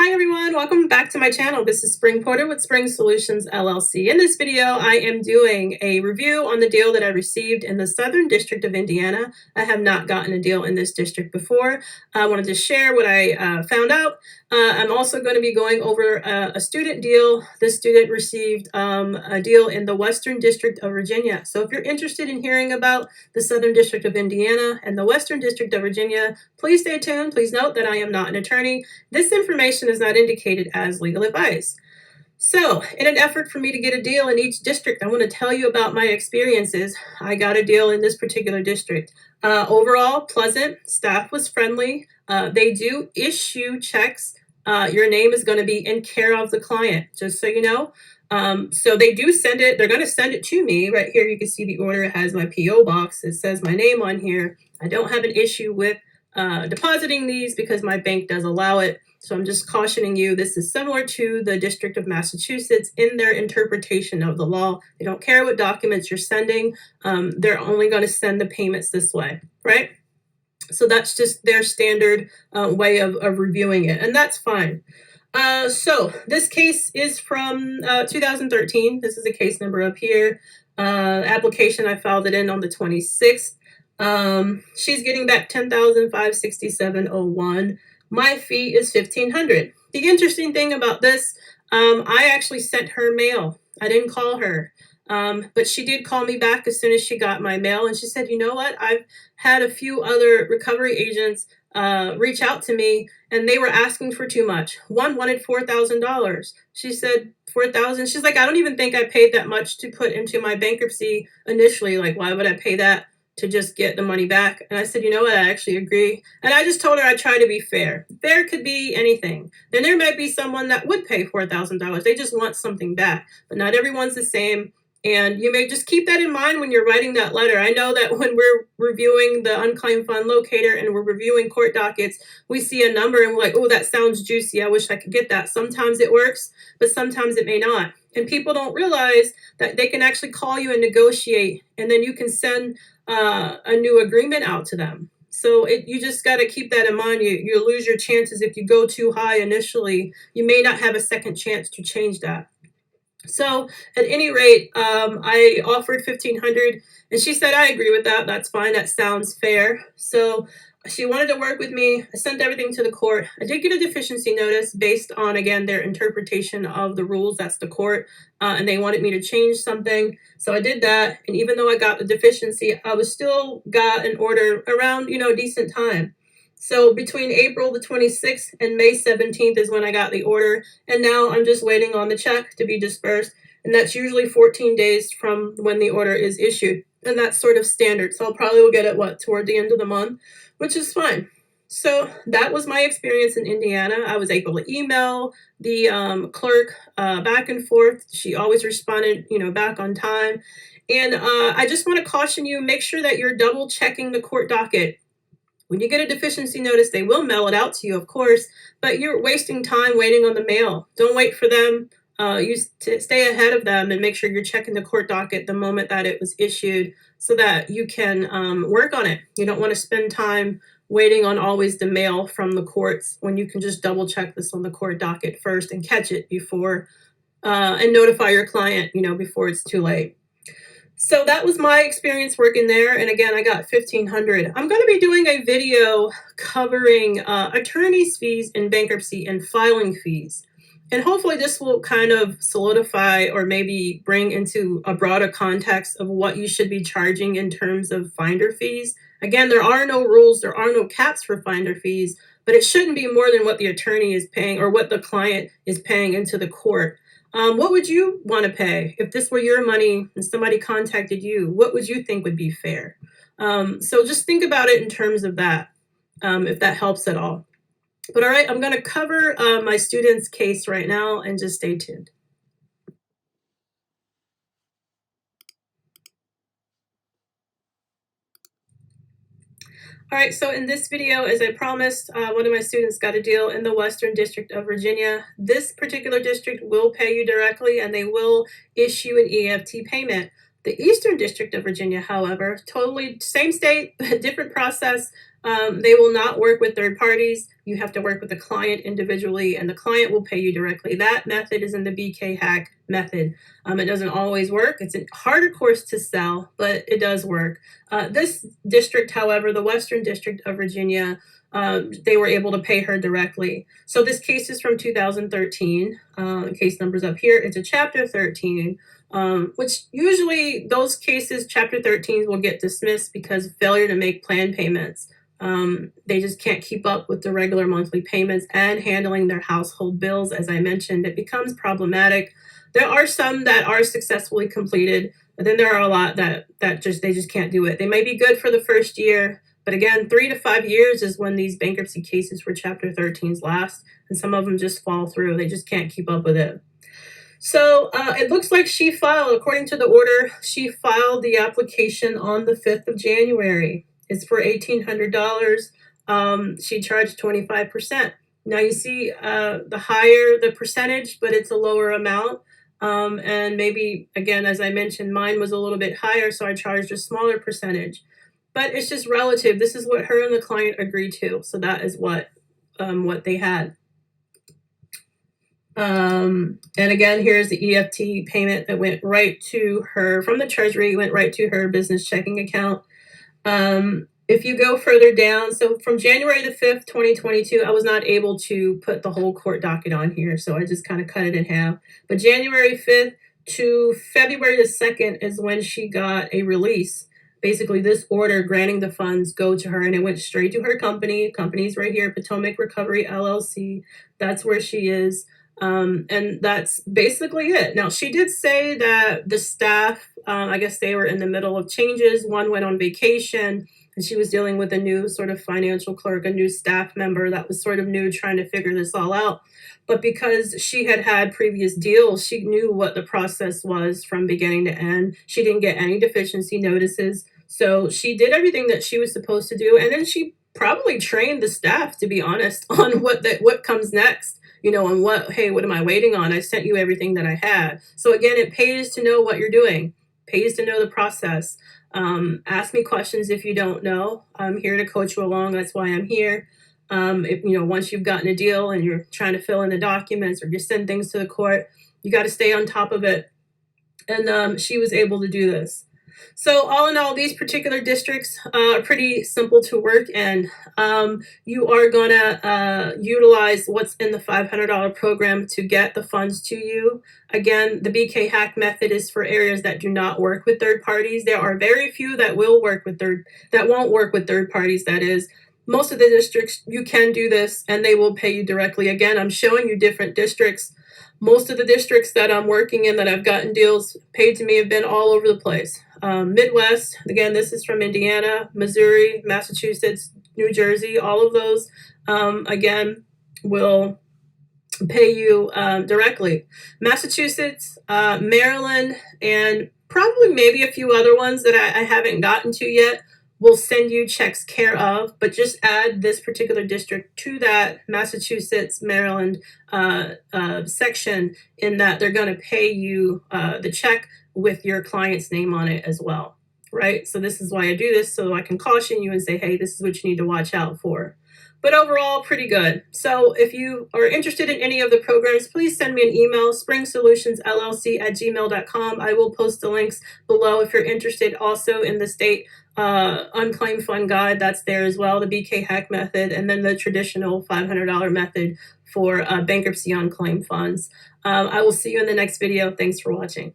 Hi everyone, welcome back to my channel. This is Spring Porter with Spring Solutions LLC. In this video, I am doing a review on the deal that I received in the Southern District of Indiana. I have not gotten a deal in this district before. I wanted to share what I found out. I'm also going to be going over a student deal. This student received a deal in the Western District of Virginia. So if you're interested in hearing about the Southern District of Indiana and the Western District of Virginia, please stay tuned. Please note that I am not an attorney. This information is not indicated as legal advice. So, in an effort for me to get a deal in each district, I want to tell you about my experiences. I got a deal in this particular district. Overall, pleasant. Staff was friendly. They do issue checks. Your name is going to be in care of the client, just so you know. So they do send it. They're going to send it to me. Right here, you can see the order. It has my P.O. box. It says my name on here. I don't have an issue with depositing these because my bank does allow it. So I'm just cautioning you, this is similar to the District of Massachusetts in their interpretation of the law. They don't care what documents you're sending. They're only going to send the payments this way, right? So that's just their standard way of reviewing it, and that's fine. So this case is from 2013. This is a case number up here. Application, I filed it in on the 26th. She's getting back $10,567.01. My fee is $1,500. The interesting thing about this, I actually sent her mail. I didn't call her. But she did call me back as soon as she got my mail, and she said, you know what, I've had a few other recovery agents reach out to me, and they were asking for too much. One wanted $4,000. She said, $4,000? She's like, I don't even think I paid that much to put into my bankruptcy initially. Like, why would I pay that to just get the money back? And I said, you know what, I actually agree. And I just told her I'd try to be fair. Fair could be anything. Then there might be someone that would pay $4,000. They just want something back. But not everyone's the same. And you may just keep that in mind when you're writing that letter. I know that when we're reviewing the unclaimed fund locator and we're reviewing court dockets, we see a number and we're like, oh, that sounds juicy. I wish I could get that. Sometimes it works, but sometimes it may not. And people don't realize that they can actually call you and negotiate, and then you can send a new agreement out to them. So you just got to keep that in mind. You lose your chances if you go too high initially. You may not have a second chance to change that. So at any rate, I offered $1,500, and she said, I agree with that. That's fine. That sounds fair. So she wanted to work with me. I sent everything to the court. I did get a deficiency notice based on, again, their interpretation of the rules. That's the court. And they wanted me to change something. So I did that. And even though I got the deficiency, I was still got an order around, decent time. So between April the 26th and May 17th is when I got the order. And now I'm just waiting on the check to be dispersed. And that's usually 14 days from when the order is issued. And that's sort of standard. So I'll probably will get it, toward the end of the month, which is fine. So that was my experience in Indiana. I was able to email the clerk back and forth. She always responded, back on time. And I just want to caution you, make sure that you're double checking the court docket. When you get a deficiency notice, they will mail it out to you, of course, but you're wasting time waiting on the mail. Don't wait for them. You stay ahead of them and make sure you're checking the court docket the moment that it was issued so that you can work on it. You don't want to spend time waiting on always the mail from the courts when you can just double check this on the court docket first and catch it before and notify your client, before it's too late. So that was my experience working there. And again, I got $1,500. I'm going to be doing a video covering attorney's fees in bankruptcy and filing fees. And hopefully this will kind of solidify or maybe bring into a broader context of what you should be charging in terms of finder fees. Again, there are no rules. There are no caps for finder fees, but it shouldn't be more than what the attorney is paying or what the client is paying into the court. What would you want to pay if this were your money and somebody contacted you? What would you think would be fair? So just think about it in terms of that, if that helps at all. But all right, I'm going to cover my student's case right now, and just stay tuned. All right, so in this video, as I promised, one of my students got a deal in the Western District of Virginia. This particular district will pay you directly, and they will issue an EFT payment. The Eastern District of Virginia, however, totally same state, different process. They will not work with third parties. You have to work with the client individually, and the client will pay you directly. That method is in the BK Hack method. It doesn't always work. It's a harder course to sell, but it does work. This district, however, the Western District of Virginia, they were able to pay her directly. So this case is from 2013. Case number's up here. It's a Chapter 13, which usually those cases, Chapter 13s, will get dismissed because of failure to make plan payments. They just can't keep up with the regular monthly payments and handling their household bills. As I mentioned, it becomes problematic. There are some that are successfully completed, but then there are a lot that they just can't do it. They may be good for the first year, but again, 3 to 5 years is when these bankruptcy cases for Chapter 13s last, and some of them just fall through. They just can't keep up with it. So it looks like she filed, according to the order, she filed the application on the 5th of January. It's for $1,800. She charged 25%. Now you see the higher the percentage, but it's a lower amount. And maybe, again, as I mentioned, mine was a little bit higher, so I charged a smaller percentage. But it's just relative. This is what her and the client agreed to. So that is what they had. And again, here's the EFT payment that went right to her from the Treasury, went right to her business checking account. If you go further down, so from January the 5th, 2022, I was not able to put the whole court docket on here, so I just kind of cut it in half. But January 5th to February the 2nd is when she got a release. Basically, this order granting the funds go to her, and it went straight to her company. Company's right here, Potomac Recovery LLC. That's where she is. And that's basically it. Now, she did say that the staff, I guess they were in the middle of changes. One went on vacation, and she was dealing with a new sort of financial clerk, a new staff member that was sort of new, trying to figure this all out. But because she had had previous deals, she knew what the process was from beginning to end. She didn't get any deficiency notices. So she did everything that she was supposed to do. And then she probably trained the staff, to be honest, on what comes next. And what am I waiting on? I sent you everything that I had. So again, it pays to know what you're doing, pays to know the process. Ask me questions if you don't know. I'm here to coach you along. That's why I'm here. Once you've gotten a deal and you're trying to fill in the documents or you send things to the court, you got to stay on top of it. And she was able to do this. So all in all, these particular districts are pretty simple to work in. You are going to utilize what's in the $500 program to get the funds to you. Again, the BK Hack method is for areas that do not work with third parties. There are very few that won't work with third parties, that is. Most of the districts, you can do this and they will pay you directly. Again, I'm showing you different districts. Most of the districts that I'm working in that I've gotten deals paid to me have been all over the place. Midwest, again, this is from Indiana, Missouri, Massachusetts, New Jersey, all of those, again, will pay you directly. Massachusetts, Maryland, and probably maybe a few other ones that I haven't gotten to yet will send you checks care of, but just add this particular district to that Massachusetts, Maryland section, in that they're going to pay you the check with your client's name on it as well, right? So this is why I do this, so I can caution you and say, hey, this is what you need to watch out for. But overall, pretty good. So if you are interested in any of the programs, please send me an email, springsolutionsllc@gmail.com. I will post the links below if you're interested. Also in the state unclaimed fund guide, that's there as well, the BK Hack method, and then the traditional $500 method for bankruptcy unclaimed funds. I will see you in the next video. Thanks for watching.